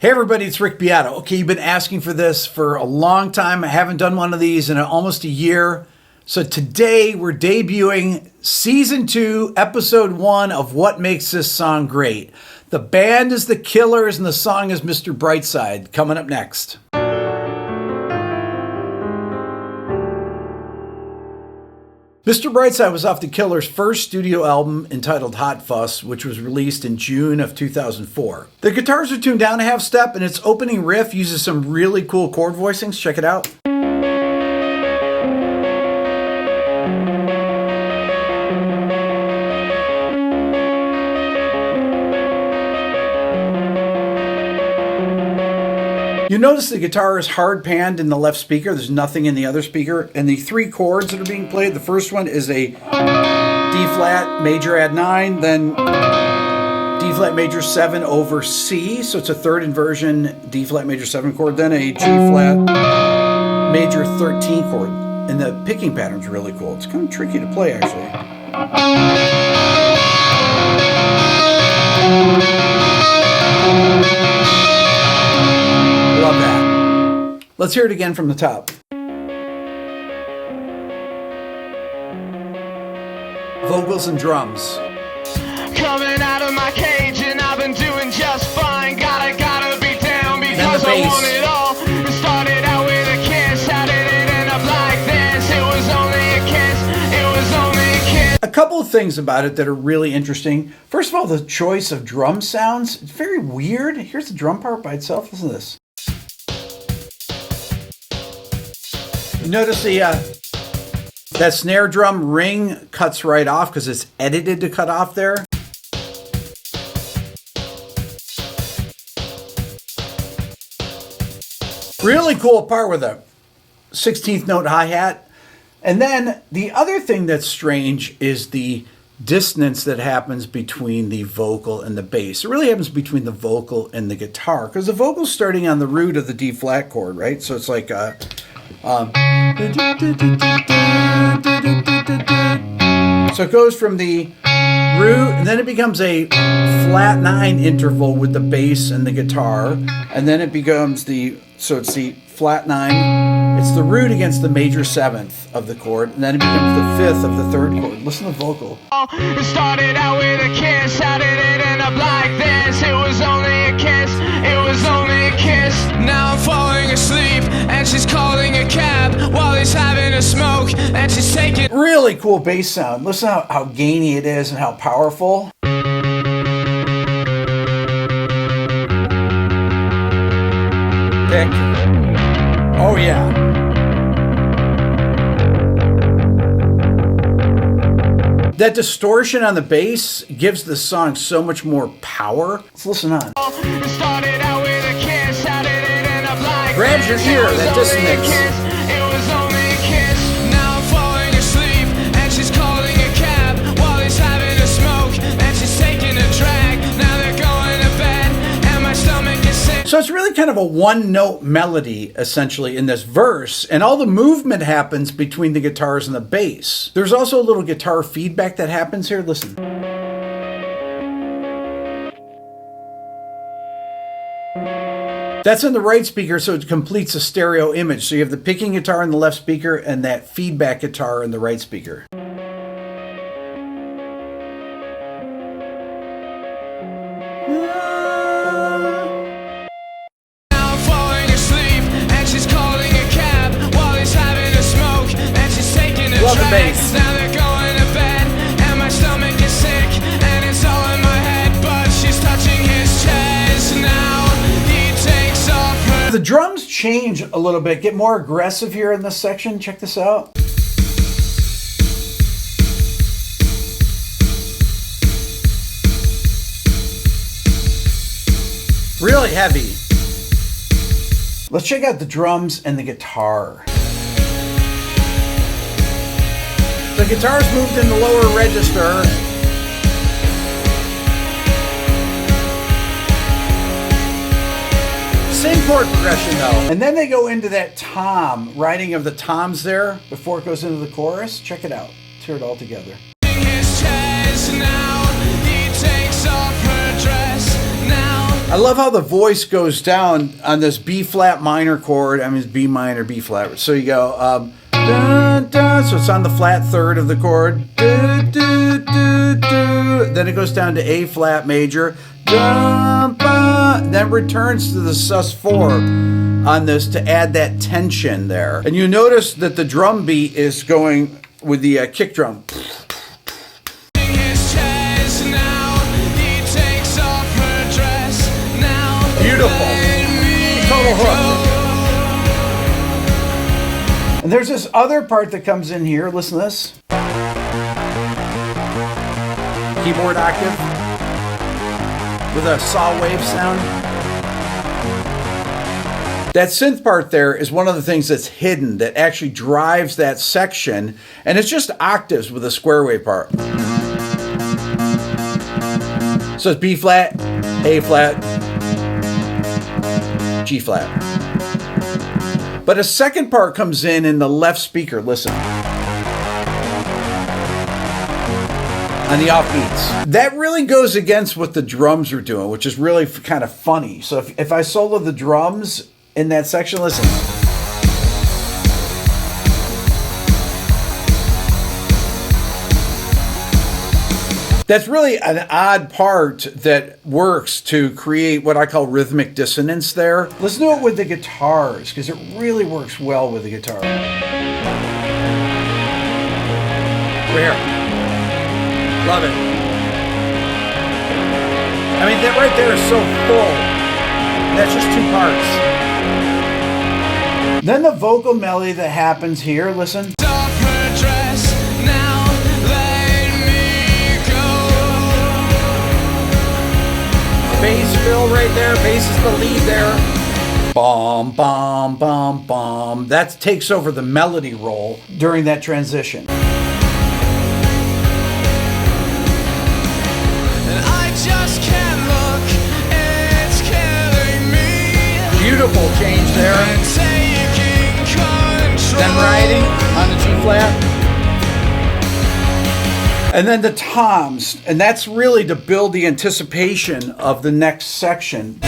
Hey everybody, it's Rick Beato. Okay, you've been asking for this for a long time. I haven't done one of these in almost a year. So today we're debuting Season 2, Episode 1 of What Makes This Song Great. The band is The Killers and the song is Mr. Brightside. Coming up next. Mr. Brightside was off The Killers' first studio album entitled Hot Fuss, which was released in June of 2004. The guitars are tuned down a half step, and its opening riff uses some really cool chord voicings. Check it out. You notice the guitar is hard panned in the left speaker. There's nothing in the other speaker. And the three chords that are being played, the first one is a D-flat major add 9, then D-flat major 7 over C. So it's a third inversion D-flat major 7 chord, then a G-flat major 13 chord. And the picking pattern's really cool. It's kind of tricky to play, actually. Love that. Let's hear it again from the top. Vocals and drums. Coming out of my cage and I've been doing just fine. Gotta be down because I want it all. It started out with a kiss. How did it end up like this? It was only a kiss. It was only a kiss. A couple of things about it that are really interesting. First of all, the choice of drum sounds. It's very weird. Here's the drum part by itself. Listen to this. You notice that snare drum ring cuts right off because it's edited to cut off there. Really cool part with a 16th note hi-hat. And then the other thing that's strange is the dissonance that happens between the vocal and the bass. It really happens between the vocal and the guitar because the vocal's starting on the root of the D flat chord, right? So it's like so it goes from the root and then it becomes a flat 9 interval with the bass and the guitar, and then it becomes it's the flat 9, it's the root against the major 7th of the chord, and then it becomes the 5th of the 3rd chord. Listen to the vocal. It started out with a kiss. How did it end up like this? It was only a kiss. It was only a kiss. Now I'm falling asleep and she's calling a cab while he's having a smoke and she's taking... Really cool bass sound. Listen how gainy it is and how powerful. Pick. Oh yeah. That distortion on the bass gives the song so much more power. Let's listen on. It started out with a kiss. How did it end up like grabs your ear, that dissonance. It was only a kiss. Now I'm falling asleep and she's calling a cab while he's having a smoke and she's taking a drag. Now they're going to bed and my stomach is sick. So it's really kind of a one-note melody, essentially, in this verse, and all the movement happens between the guitars and the bass. There's also a little guitar feedback that happens here. Listen. That's in the right speaker, so it completes a stereo image. So you have the picking guitar in the left speaker and that feedback guitar in the right speaker. Love the bass. Now they're going to bed and my stomach is sick and it's all in my head, but she's touching his chest. Now he takes off her... The drums change a little bit, get more aggressive here in this section. Check this out. Really heavy. Let's check out the drums and the guitar. The guitar's moved in the lower register. Same chord progression though. And then they go into that tom, writing of the toms there before it goes into the chorus. Check it out. Let's hear it all together. His chest now, he takes off her dress now. I love how the voice goes down on this B flat minor chord. I mean, it's B minor, B flat. So you go, dun, dun, so it's on the flat third of the chord. Do, do, do, do. Then it goes down to A flat major. Dun, ba, then returns to the sus4 on this to add that tension there. And you notice that the drum beat is going with the kick drum. Beautiful. Total hook. And there's this other part that comes in here. Listen to this. Keyboard octave with a saw wave sound. That synth part there is one of the things that's hidden that actually drives that section, and it's just octaves with a square wave part. So it's B flat, A flat, G flat. But a second part comes in the left speaker. Listen. On the offbeats. That really goes against what the drums are doing, which is really kind of funny. So if I solo the drums in that section, listen. That's really an odd part that works to create what I call rhythmic dissonance there. Let's do it with the guitars, because it really works well with the guitar. Right here. Love it. I mean, that right there is so full. That's just two parts. Then the vocal melody that happens here, listen. Bass fill right there. Bass is the lead there. Bom, bom, bom, bom. That takes over the melody role during that transition. And I just can't look. It's killing me. Beautiful change there. Then riding on the G flat. And then the toms, and that's really to build the anticipation of the next section.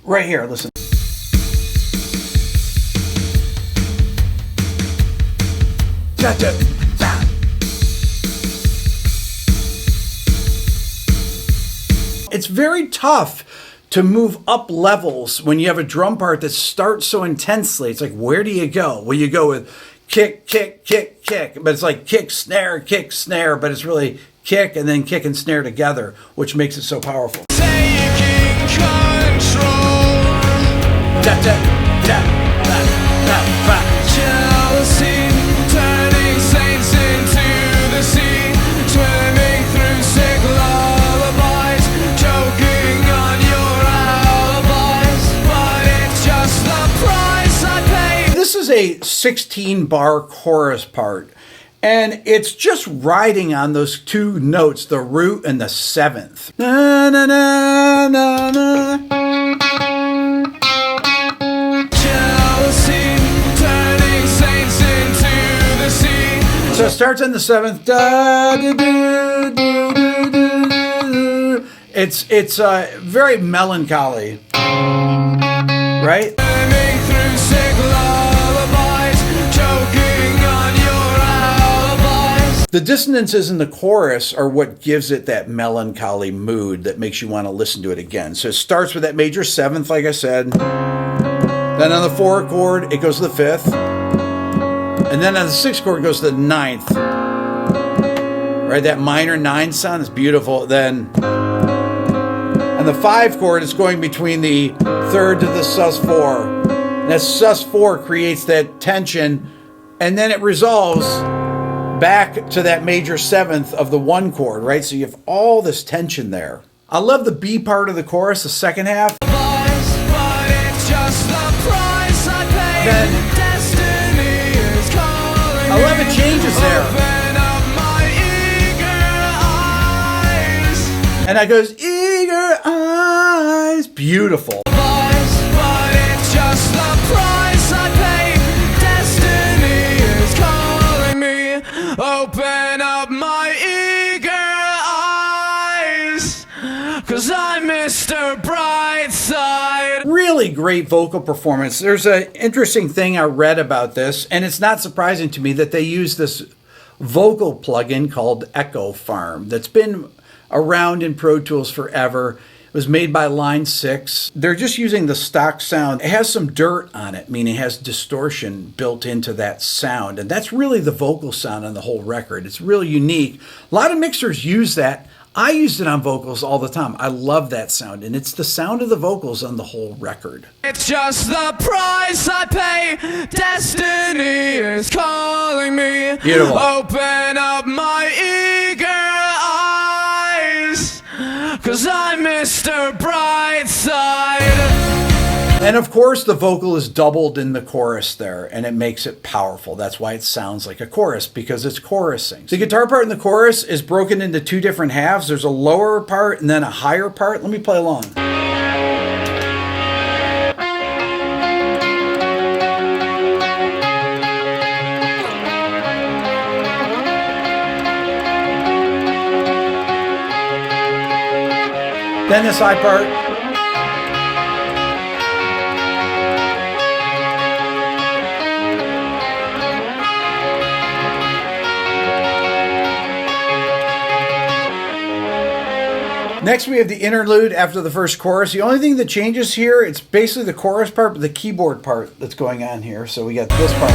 Right here, listen. It's very tough to move up levels when you have a drum part that starts so intensely. It's like, where do you go? Well, you go with kick, kick, kick, kick, but it's like kick, snare, but it's really kick and then kick and snare together, which makes it so powerful. Taking control. Da, da, da, da, da, da. Jealousy, turning saints into the sea, swimming through sick lullabies, choking on your alibis, but it's just the price I pay. This is a 16-bar chorus part, and it's just riding on those two notes, the root and the seventh. Na, na, na, na, na. So it starts on the seventh. Da, da, da, da, da, da. It's very melancholy, right? The dissonances in the chorus are what gives it that melancholy mood that makes you want to listen to it again. So it starts with that major seventh, like I said. Then on the 4 chord, it goes to the 5th. And then on the 6th chord, it goes to the 9th. Right, that minor 9 sound is beautiful. Then on the 5 chord, it's going between the 3rd to the sus4. And that sus4 creates that tension, and then it resolves back to that major 7th of the 1 chord, right? So you have all this tension there. I love the B part of the chorus, the second half. Then I love it changes there. And I goes, eager eyes. Beautiful. Open up my 'cause I'm Mr. Brightside. Really great vocal performance. There's an interesting thing I read about this, and it's not surprising to me that they use this vocal plugin called Echo Farm that's been around in Pro Tools forever. It was made by Line 6. They're just using the stock sound. It has some dirt on it, meaning it has distortion built into that sound. And that's really the vocal sound on the whole record. It's really unique. A lot of mixers use that. I used it on vocals all the time. I love that sound. And it's the sound of the vocals on the whole record. It's just the price I pay. Destiny is calling me. Beautiful. Open up my eager eyes, 'cause I'm Mr. Brightside. And of course, the vocal is doubled in the chorus there, and it makes it powerful. That's why it sounds like a chorus, because it's chorusing. The guitar part in the chorus is broken into two different halves. There's a lower part and then a higher part. Let me play along. Then this high part. Next, we have the interlude after the first chorus. The only thing that changes here, it's basically the chorus part, but the keyboard part that's going on here. So we got this part.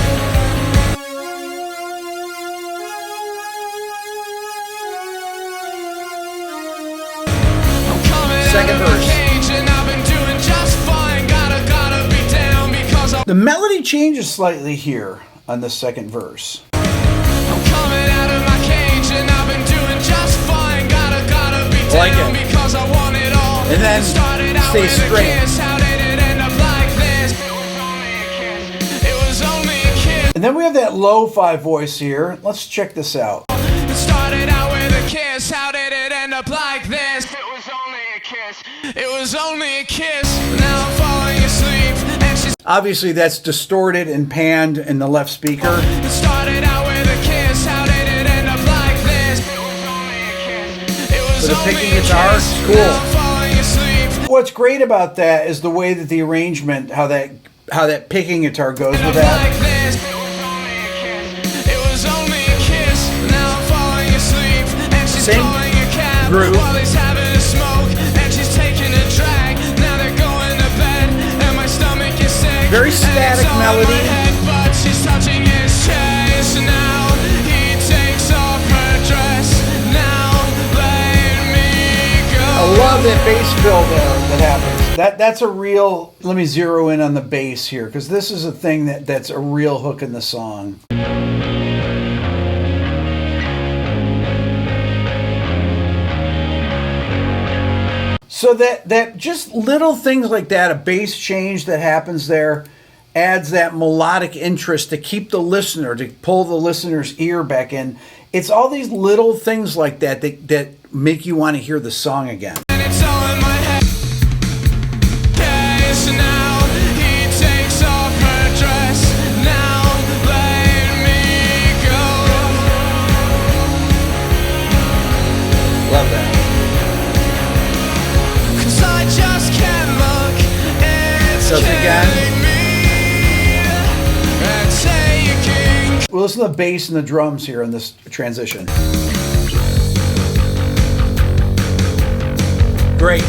Second verse. The melody changes slightly here on the second verse. I'm coming out of my cage and I've been doing just fine. Gotta be down Like it. because I want it all. And then stay straight. How did it end up like this? It was only a kiss. And then we have that lo-fi voice here. Let's check this out. It started out with a kiss. How did it end up like this? It was only a kiss. It was only a kiss. Now I'm falling asleep and she's. Obviously, that's distorted and panned in the left speaker. It started out with a kiss. How did it end up like this? It was only a kiss. It was For the only picking a guitar, kiss. it's cool. Now I'm falling asleep. What's great about that is the way that the arrangement, how that picking guitar goes with that. Like this. It was only a kiss. It was only a kiss. Now I'm falling asleep and she's Same calling a cab groove. while he's having a smoke and she's taking a drag. Now they're going to bed and my stomach is sick. Very static and it's all in melody. my head, but she's touching his chest now. He takes off her dress. Now let me go. I love that bass fill there that happens. That's a real. Let me zero in on the bass here, because this is a thing that's a real hook in the song. So that just little things like that, a bass change that happens there, adds that melodic interest to keep the listener, to pull the listener's ear back in. It's all these little things like that make you want to hear the song again. And it's all in my head. Yes, now he takes off her dress. Now let me go. Love that. 'Cause I just can't look. It's Does it again. killing me. And taking. Well, listen to the bass and the drums here in this transition. Great.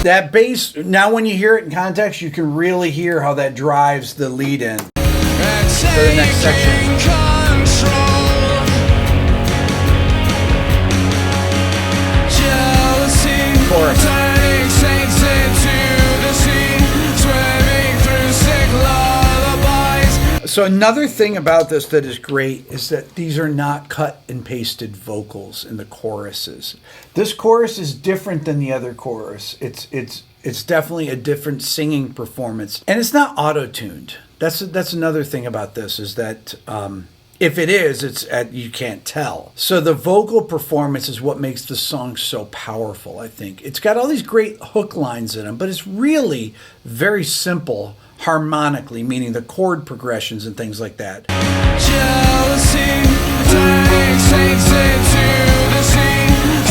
That bass, now when you hear it in context, you can really hear how that drives the lead in. And the next section. taking control. Jealousy. Chorus. Turning saints into the sea. Swimming through sick lullabies. So another thing about this that is great is that these are not cut and pasted vocals in the choruses. This chorus is different than the other chorus. It's definitely a different singing performance, and it's not auto-tuned. That's another thing about this is that if it is, you can't tell. So the vocal performance is what makes the song so powerful, I think. It's got all these great hook lines in them, but it's really very simple harmonically, meaning the chord progressions and things like that. Jealousy, turning saints into the sea,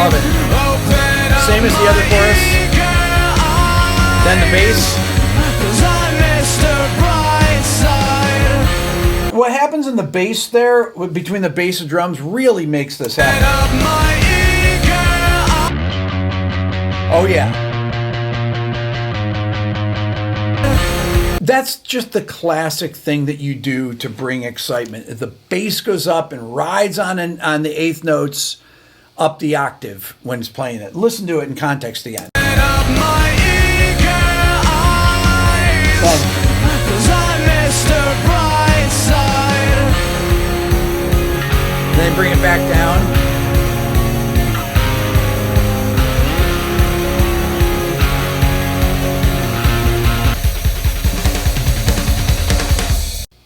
Love it. Same as the other chorus. Then the bass. What happens in the bass there, between the bass and drums, really makes this happen. Oh yeah. That's just the classic thing that you do to bring excitement. The bass goes up and rides on the eighth notes up the octave when it's playing it. Listen to it in context again. Then bring it back down.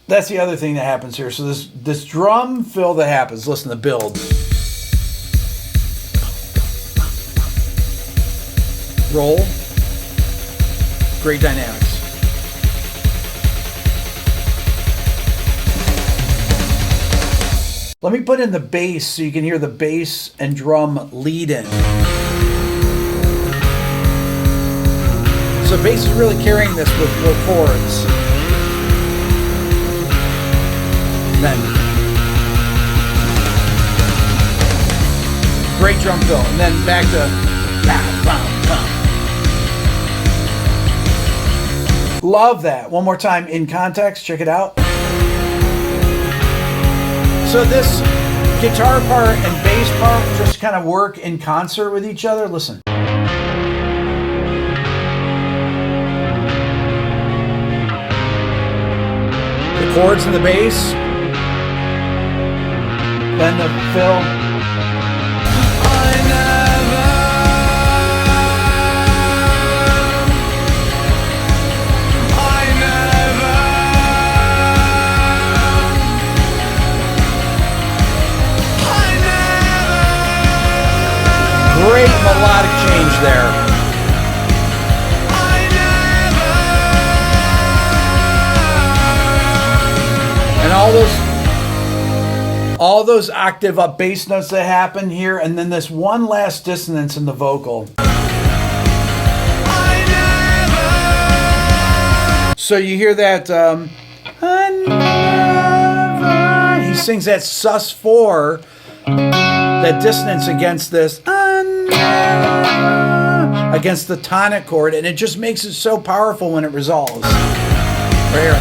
That's the other thing that happens here. So this drum fill that happens, listen to the build. Roll. Great dynamics. Let me put in the bass so you can hear the bass and drum lead in. So bass is really carrying this with four chords. Then great drum fill, and then back to love that. One more time in context, check it out. So this guitar part and bass part just kind of work in concert with each other. Listen. The chords and the bass. Then the fill. Great melodic change there. And all those octave up bass notes that happen here, and then this one last dissonance in the vocal. So you hear that he sings that sus4, that dissonance against this against the tonic chord, and it just makes it so powerful when it resolves. Right here.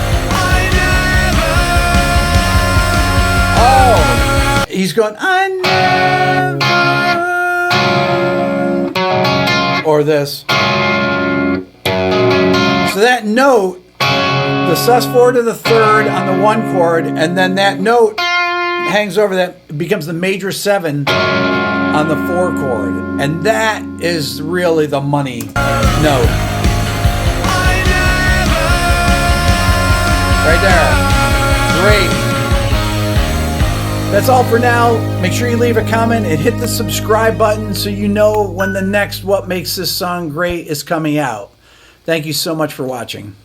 Oh, he's going or this. So that note, the sus4 to the third on the one chord, and then that note hangs over that, becomes the major 7 on the 4 chord, and that is really the money note. Right there. Great. That's all for now. Make sure you leave a comment and hit the subscribe button so you know when the next What Makes This Song Great is coming out. Thank you so much for watching.